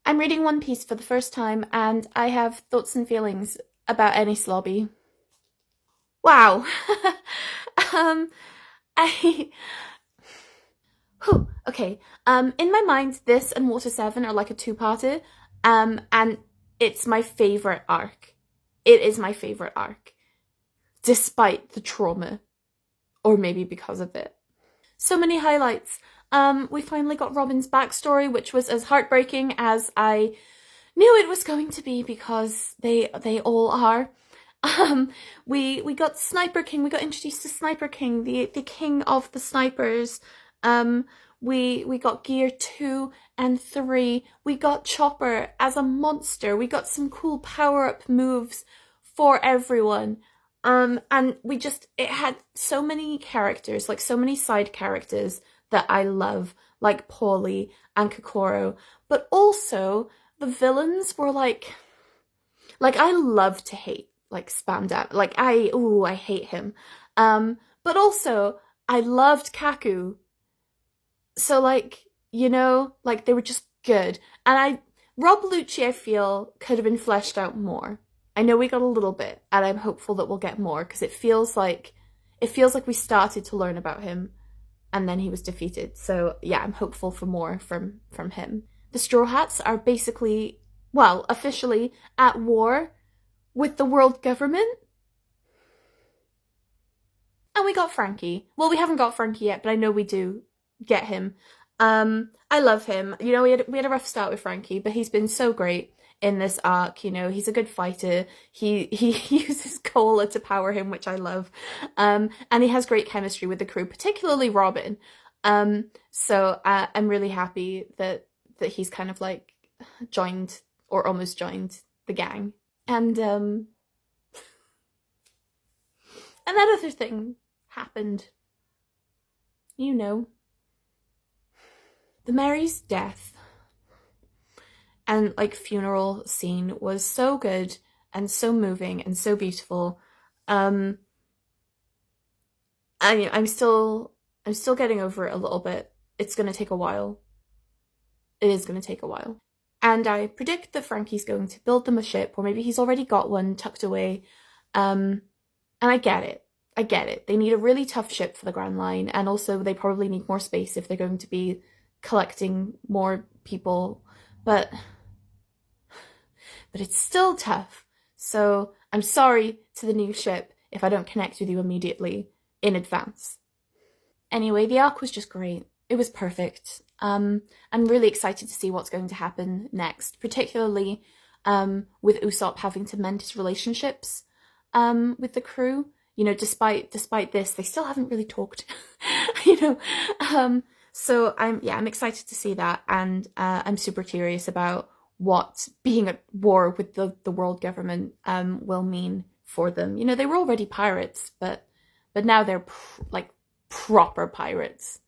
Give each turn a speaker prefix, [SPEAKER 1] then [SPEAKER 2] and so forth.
[SPEAKER 1] I'm reading One Piece for the first time, and I have thoughts and feelings about Enies Lobby. Wow. um, I. Whew, okay. In my mind, this and Water 7 are like a two-parter. And it's my favorite arc. It is my favorite arc, despite the trauma, or maybe because of it. So many highlights. We finally got Robin's backstory, which was as heartbreaking as I knew it was going to be because they all are. We got Sniper King. We got introduced to Sniper King, the king of the snipers. Um, we got Gear 2 and 3. We got Chopper as a monster. We got some cool power-up moves for everyone. And it had so many characters, like so many side characters that I love, like Paulie and Kokoro. But also, the villains were like I love to hate, like Spam Dam. I hate him. But also, I loved Kaku. So like they were just good. Rob Lucci, I feel, could have been fleshed out more. I know we got a little bit, and I'm hopeful that we'll get more because it feels like we started to learn about him, and then he was defeated. So yeah, I'm hopeful for more from him. The Straw Hats are basically, well, officially at war with the world government, and we got Frankie. Well, we haven't got Frankie yet, but I know we do get him. I love him. We had a rough start with Frankie, but he's been so great in this arc. He's a good fighter. He uses cola to power him, which I love. And he has great chemistry with the crew, particularly Robin. So I'm really happy that he's kind of like joined or almost joined the gang. And that other thing happened. The Mary's death and like funeral scene was so good and so moving and so beautiful. And I'm still getting over it a little bit. It's gonna take a while. It is gonna take a while. And I predict that Frankie's going to build them a ship, or maybe he's already got one tucked away. And I get it. I get it. They need a really tough ship for the Grand Line, and also they probably need more space if they're going to be collecting more people, but it's still tough. So I'm sorry to the new ship if I don't connect with you immediately in advance. Anyway, the arc was just great. It was perfect. I'm really excited to see what's going to happen next, particularly with Usopp having to mend his relationships with the crew. Despite this, they still haven't really talked. So I'm excited to see that, and I'm super curious about what being at war with the world government will mean for them. They were already pirates, but now they're like proper pirates.